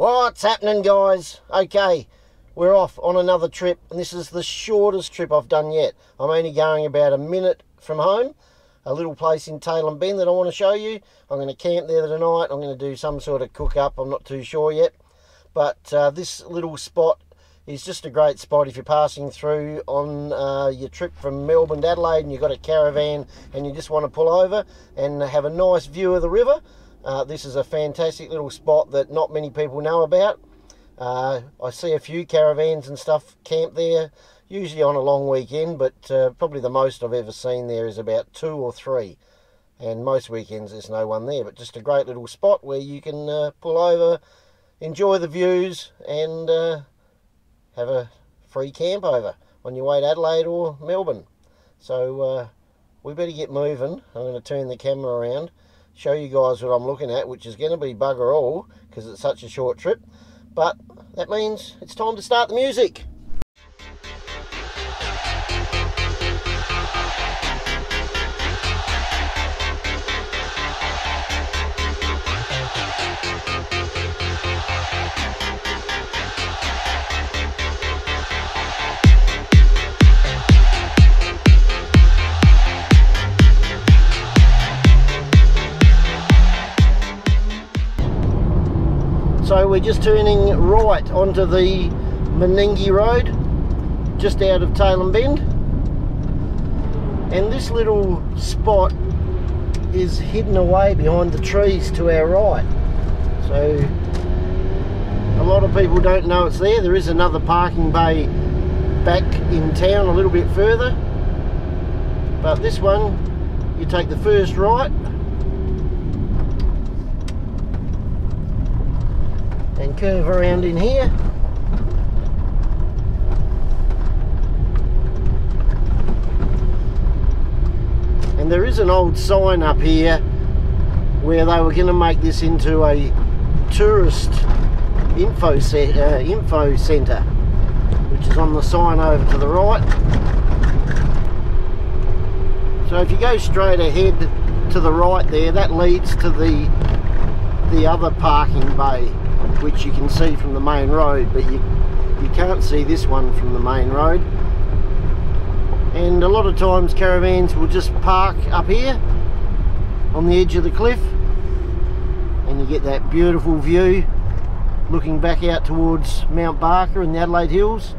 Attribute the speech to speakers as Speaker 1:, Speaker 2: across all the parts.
Speaker 1: What's happening, guys? Okay, we're off on another trip, and this is the shortest trip I've done yet. I'm only going about a minute from home, a little place in Tailem Bend that I want to show you. I'm going to camp there tonight. I'm going to do some sort of cook up, I'm not too sure yet. But this little spot is just a great spot if you're passing through on your trip from Melbourne to Adelaide and you've got a caravan and you just want to pull over and have a nice view of the river. This is a fantastic little spot that not many people know about. I see a few caravans and stuff camp there, usually on a long weekend, but probably the most I've ever seen there is about 2 or 3. And most weekends there's no one there, but just a great little spot where you can pull over, enjoy the views, and have a free camp over on your way to Adelaide or Melbourne. So we better get moving. I'm going to turn the camera around, show you guys what I'm looking at, which is going to be bugger all because it's such a short trip, but that means it's time to start the music. So we're just turning right onto the Meningie Road, just out of Tailem Bend. And this little spot is hidden away behind the trees to our right. So a lot of people don't know it's there. There is another parking bay back in town a little bit further. But this one, you take the first right, and curve around in here, and there is an old sign up here where they were going to make this into a tourist info centre, which is on the sign over to the right. So if you go straight ahead to the right there, that leads to the other parking bay, which you can see from the main road, but you can't see this one from the main road. And a lot of times caravans will just park up here on the edge of the cliff, and you get that beautiful view looking back out towards Mount Barker and the Adelaide Hills.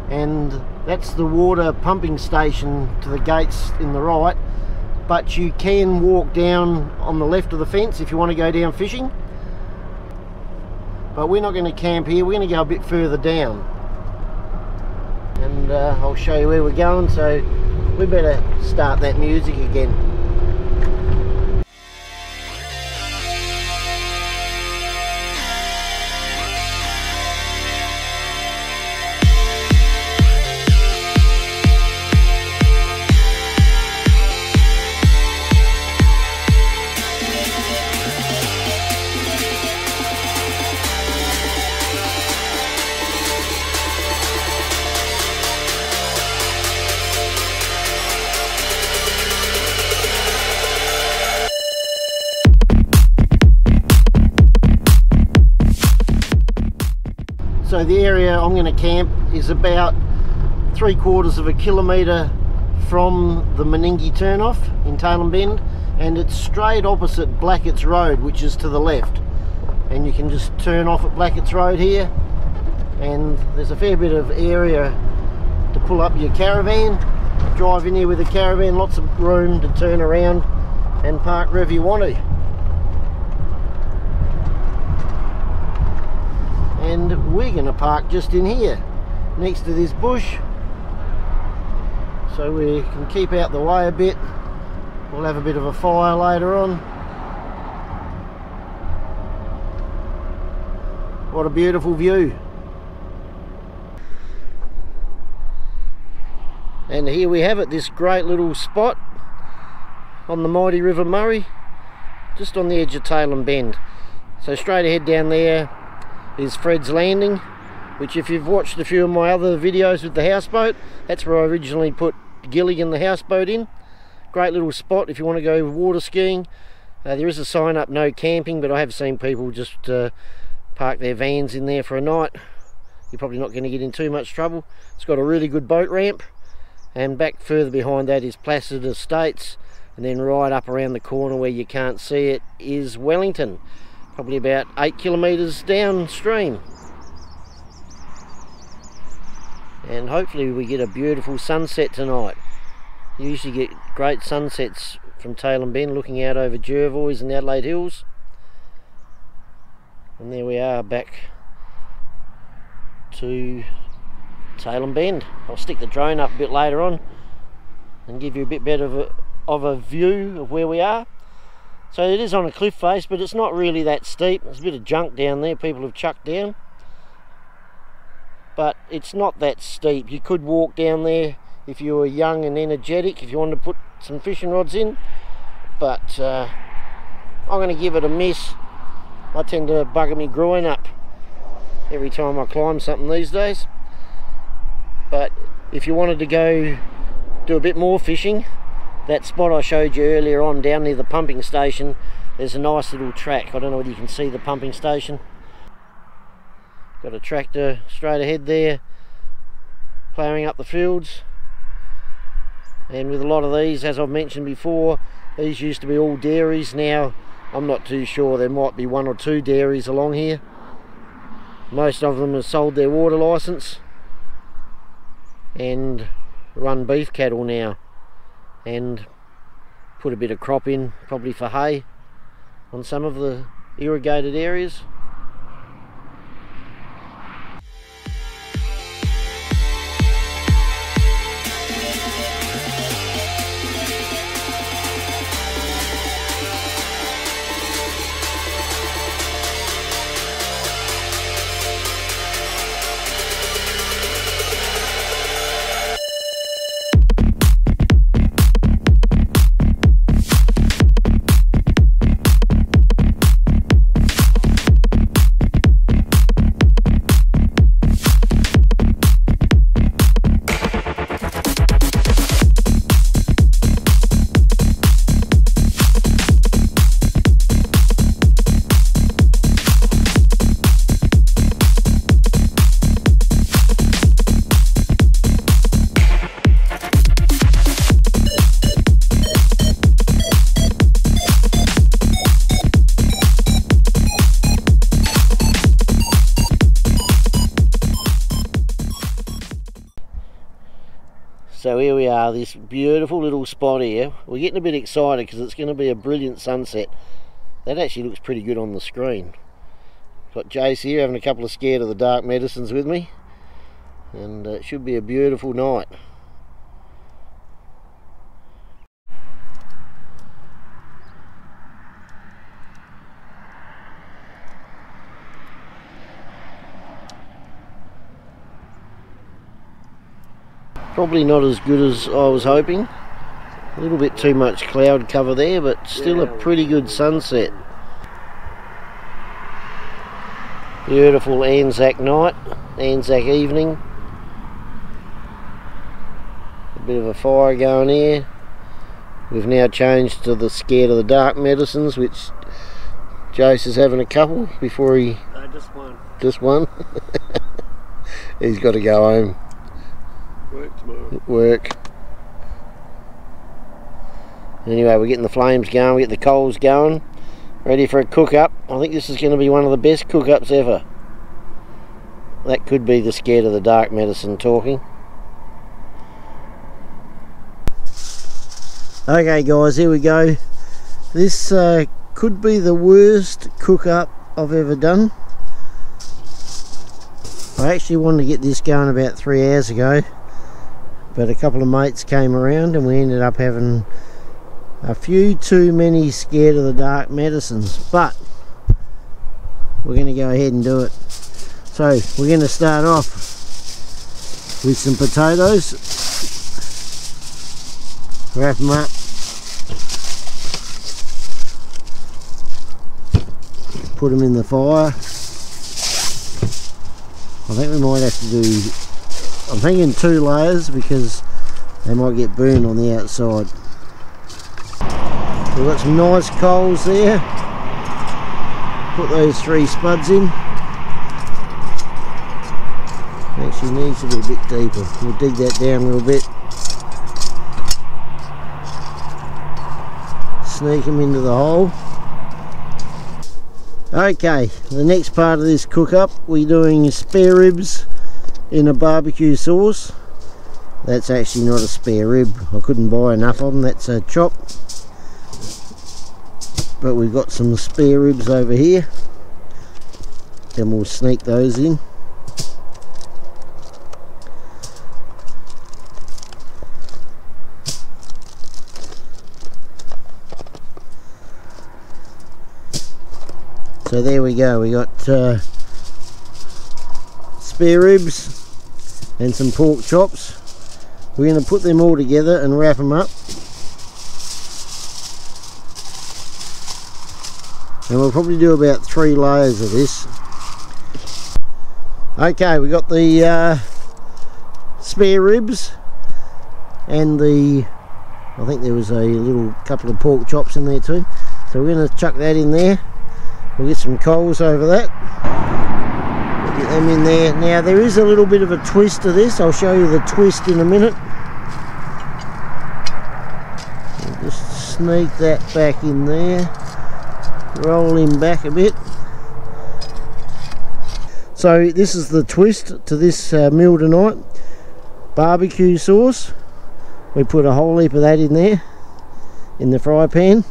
Speaker 1: And that's the water pumping station to the gates in the right, but you can walk down on the left of the fence if you want to go down fishing. But we're not going to camp here, we're going to go a bit further down. And I'll show you where we're going, so we better start that music again. So the area I'm going to camp is about 3/4 of a kilometre from the Meningie turnoff in Tailem Bend, and it's straight opposite Blackett's Road, which is to the left. And you can just turn off at Blackett's Road here, and there's a fair bit of area to pull up your caravan, drive in here with a caravan, lots of room to turn around and park wherever you want to. And we're going to park just in here next to this bush, so we can keep out the way a bit. We'll have a bit of a fire later on. What a beautiful view. And here we have it, this great little spot on the mighty River Murray, just on the edge of Tailem Bend. So straight ahead down there is Fred's Landing, which if you've watched a few of my other videos with the houseboat, that's where I originally put Gilligan the houseboat in. Great little spot if you want to go water skiing. There is a sign up, no camping, but I have seen people just park their vans in there for a night. You're probably not going to get in too much trouble. It's got a really good boat ramp, and back further behind that is Placid Estates, and then right up around the corner where you can't see it is Wellington, probably about 8 kilometres downstream. And hopefully we get a beautiful sunset tonight. You usually get great sunsets from Tailem Bend, looking out over Jervois and the Adelaide Hills. And there we are, back to Tailem Bend. I'll stick the drone up a bit later on and give you a bit better of a view of where we are. So it is on a cliff face, but it's not really that steep. There's a bit of junk down there people have chucked down, but it's not that steep. You could walk down there if you were young and energetic, if you wanted to put some fishing rods in, but I'm going to give it a miss. I tend to bugger me groin up every time I climb something these days. But if you wanted to go do a bit more fishing, that spot I showed you earlier on down near the pumping station, there's a nice little track. I don't know whether you can see the pumping station. Got a tractor straight ahead there ploughing up the fields, and with a lot of these, as I've mentioned before, these used to be all dairies. Now I'm not too sure, there might be 1 or 2 dairies along here. Most of them have sold their water licence and run beef cattle now, and put a bit of crop in, probably for hay on some of the irrigated areas. So here we are, this beautiful little spot here. We're getting a bit excited because it's going to be a brilliant sunset. That actually looks pretty good on the screen. Got Jace here having a couple of scared of the dark medicines with me, and it should be a beautiful night. Probably not as good as I was hoping. A little bit too much cloud cover there, but still a pretty good sunset. Beautiful Anzac night, Anzac evening. A bit of a fire going here. We've now changed to the scared of the dark medicines, which Jace is having a couple before he...
Speaker 2: No, just one.
Speaker 1: Just one? He's got to go home.
Speaker 2: Work tomorrow.
Speaker 1: Work. Anyway, we're getting the flames going, we get the coals going, ready for a cook-up. I think this is going to be one of the best cook-ups ever. That could be the scared of the dark medicine talking. Okay guys, here we go. This could be the worst cook-up I've ever done. I actually wanted to get this going about 3 hours ago, but a couple of mates came around and we ended up having a few too many scared of the dark medicines, but we're going to go ahead and do it. So we're going to start off with some potatoes, wrap them up, put them in the fire. I think we might have to do, I'm thinking 2 layers because they might get burned on the outside. We've got some nice coals there. Put those 3 spuds in. Actually needs to be a bit deeper. We'll dig that down a little bit. Sneak them into the hole. Okay, the next part of this cook up, we're doing spare ribs in a barbecue sauce. That's actually not a spare rib. I couldn't buy enough of them. That's a chop. But we've got some spare ribs over here. Then we'll sneak those in. So there we go, we got spare ribs and some pork chops. We're going to put them all together and wrap them up. And we'll probably do about 3 layers of this. Okay, we got the spare ribs and I think there was a little couple of pork chops in there too. So we're going to chuck that in there. We'll get some coals over that. We'll get them in there. Now there is a little bit of a twist to this. I'll show you the twist in a minute. We'll just sneak that back in there. Roll him back a bit. So this is the twist to this meal tonight. Barbecue sauce. We put a whole heap of that in there in the fry pan.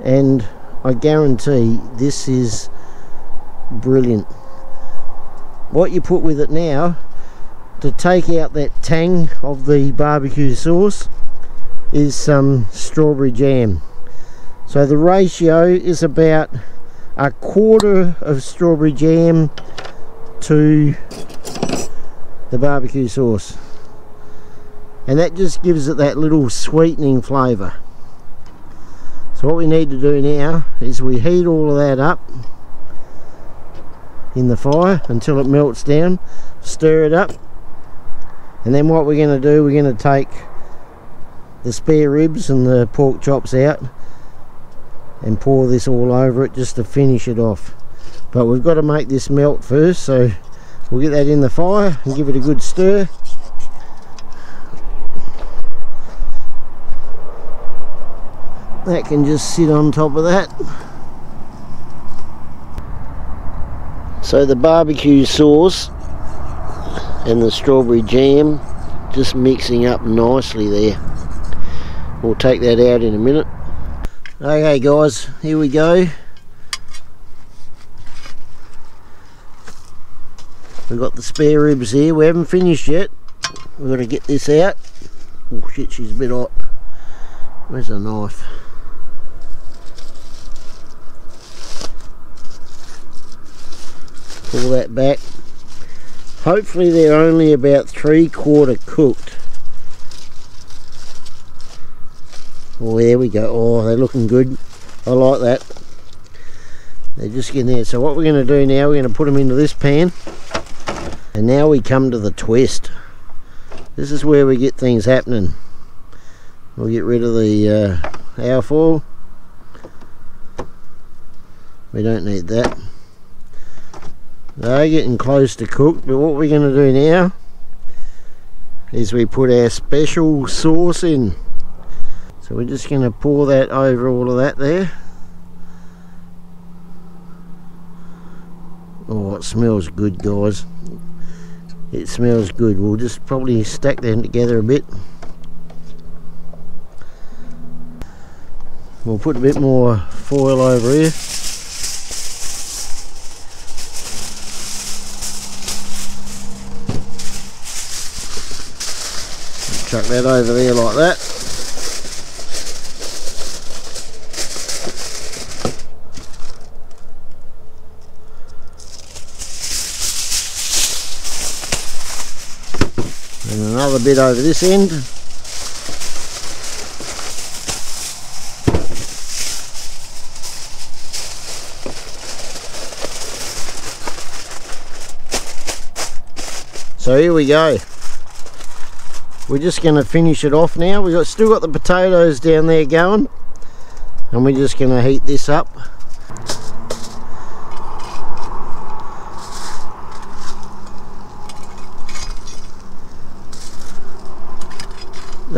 Speaker 1: And I guarantee this is brilliant. What you put with it now to take out that tang of the barbecue sauce is some strawberry jam. So the ratio is about 1/4 of strawberry jam to the barbecue sauce, and that just gives it that little sweetening flavour. So what we need to do now is we heat all of that up in the fire until it melts down, stir it up, and then what we're going to do, we're going to take the spare ribs and the pork chops out and pour this all over it just to finish it off. But we've got to make this melt first, so we'll get that in the fire and give it a good stir. That can just sit on top of that. So the barbecue sauce and the strawberry jam just mixing up nicely there. We'll take that out in a minute. Okay guys, here we go. We've got the spare ribs here. We haven't finished yet. We've got to get this out. Oh shit, she's a bit hot. Where's the knife? Pull that back. Hopefully they're only about 3/4 cooked. Oh, there we go. Oh, they're looking good. I like that. They're just getting there. So what we're going to do now, we're going to put them into this pan. And now we come to the twist. This is where we get things happening. We'll get rid of the alfoil. We don't need that. They're getting close to cooked, but what we're going to do now is we put our special sauce in. So we're just going to pour that over all of that there. Oh, it smells good, guys. It smells good. We'll just probably stack them together a bit. We'll put a bit more foil over here. Chuck that over there like that. And another bit over this end. So here we go. We're just going to finish it off now. We've still got the potatoes down there going, and we're just going to heat this up.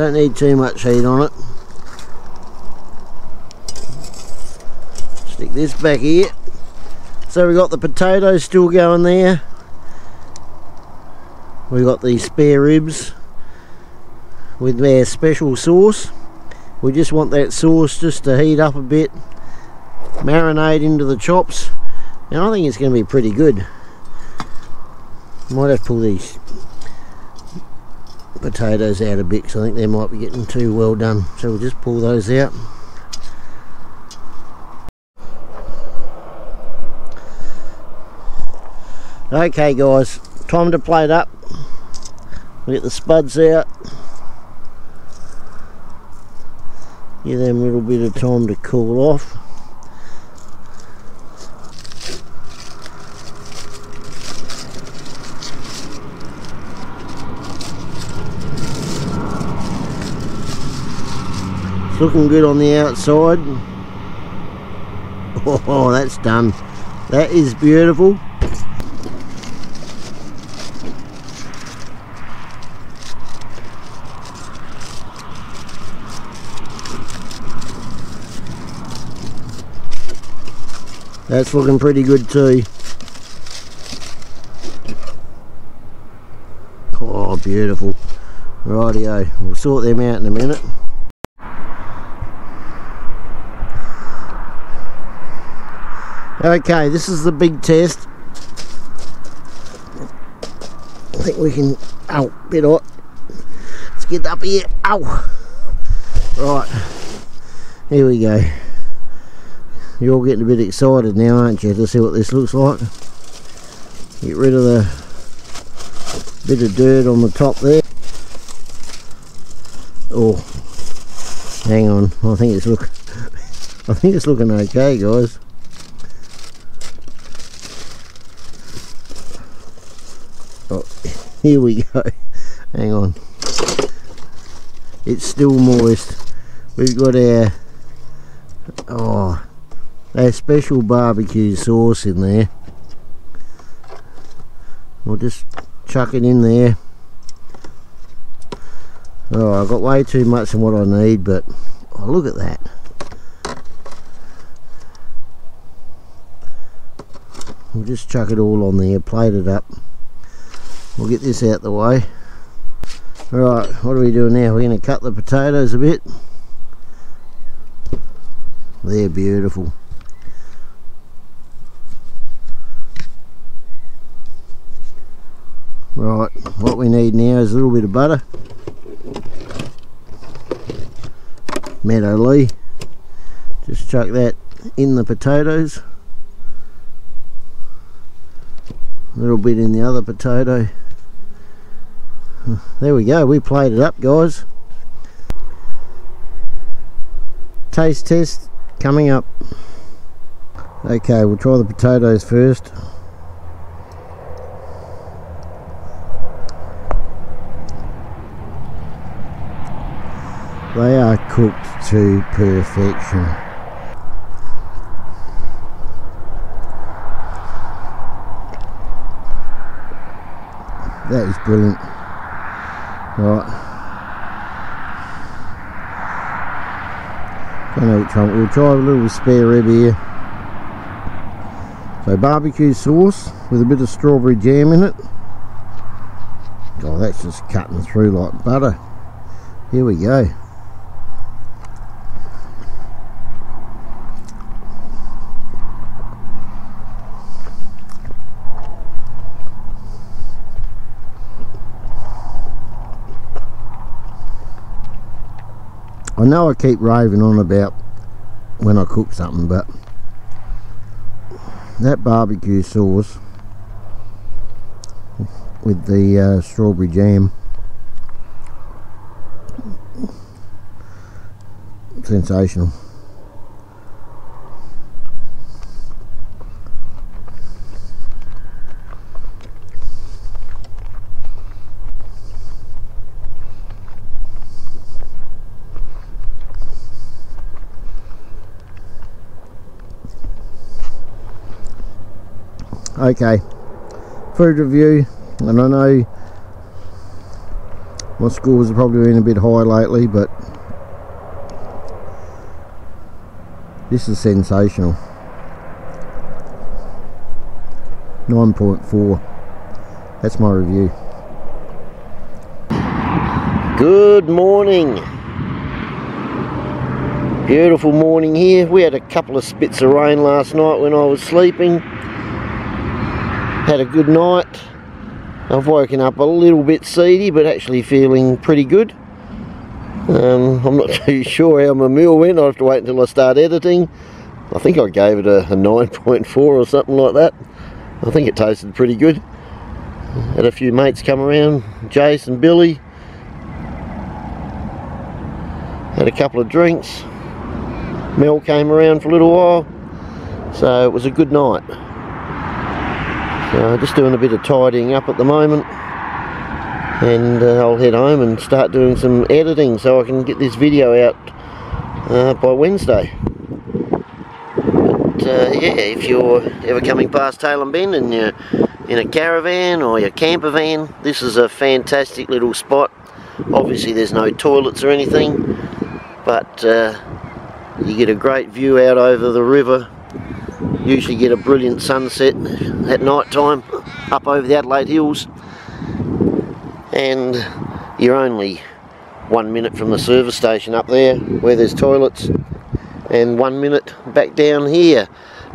Speaker 1: Don't need too much heat on it. Stick this back here. So we've got the potatoes still going there. We've got these spare ribs with our special sauce. We just want that sauce just to heat up a bit, marinate into the chops, and I think it's going to be pretty good. Might have to pull these potatoes out a bit because I think they might be getting too well done, so we'll just pull those out. Okay guys, time to plate up. We'll get the spuds out. Give them a little bit of time to cool off. It's looking good on the outside. Oh, that's done. That is beautiful. That's looking pretty good too. Oh, beautiful. Rightio, we'll sort them out in a minute. Okay, this is the big test. I think we can... Ow, bit hot. Let's get up here. Ow! Right, here we go. You're all getting a bit excited now, aren't you, to see what this looks like? Get rid of the bit of dirt on the top there. Oh, hang on. I think it's looking okay, guys. Oh, here we go. Hang on. It's still moist. We've got our special barbecue sauce in there. We'll just chuck it in there. Oh, I've got way too much than what I need, but oh, look at that. We'll just chuck it all on there, plate it up. We'll get this out the way. Right, what are we doing now? We're going to cut the potatoes a bit. They're beautiful. Right, what we need now is a little bit of butter. Meadow Lee. Just chuck that in the potatoes. A little bit in the other potato. There we go, we played it up, guys. Taste test coming up. Okay, we'll try the potatoes first. They are cooked to perfection. That is brilliant. Right. Don't know which one. We'll try a little spare rib here. So barbecue sauce with a bit of strawberry jam in it. Oh, that's just cutting through like butter. Here we go. I know I keep raving on about when I cook something, but that barbecue sauce with the strawberry jam, sensational. Okay, food review, and I know My scores have probably been a bit high lately, but this is sensational. 9.4. That's my review. Good morning. Beautiful morning here. We had a couple of spits of rain last night when I was sleeping. Had a good night. I've woken up a little bit seedy, but actually feeling pretty good. I'm not too sure how my meal went. I'll have to wait until I start editing. I think I gave it a 9.4 or something like that. I think it tasted pretty good. Had a few mates come around, Jace and Billy. Had a couple of drinks. Mel came around for a little while. So it was a good night. So just doing a bit of tidying up at the moment. And I'll head home and start doing some editing so I can get this video out by Wednesday. But yeah, if you're ever coming past Tailem Bend and you're in a caravan or your camper van, this is a fantastic little spot. Obviously there's no toilets or anything, but you get a great view out over the river. Usually get a brilliant sunset at night time up over the Adelaide Hills. And you're only 1 minute from the service station up there where there's toilets, and 1 minute back down here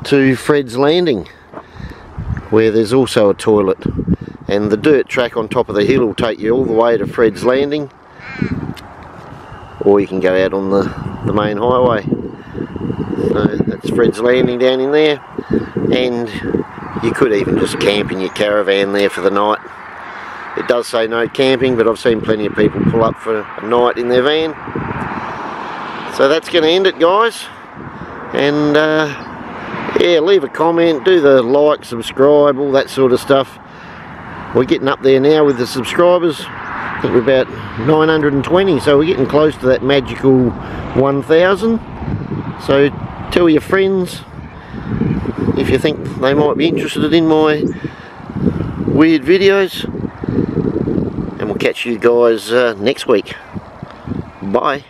Speaker 1: to Fred's Landing where there's also a toilet, and the dirt track on top of the hill will take you all the way to Fred's Landing, or you can go out on the main highway. So that's Fred's Landing down in there, and you could even just camp in your caravan there for the night. It does say no camping, but I've seen plenty of people pull up for a night in their van. So that's going to end it, guys. And yeah, leave a comment, do the like, subscribe, all that sort of stuff. We're getting up there now with the subscribers. I think we're about 920, so we're getting close to that magical 1,000. So tell your friends if you think they might be interested in my weird videos. And we'll catch you guys next week. Bye.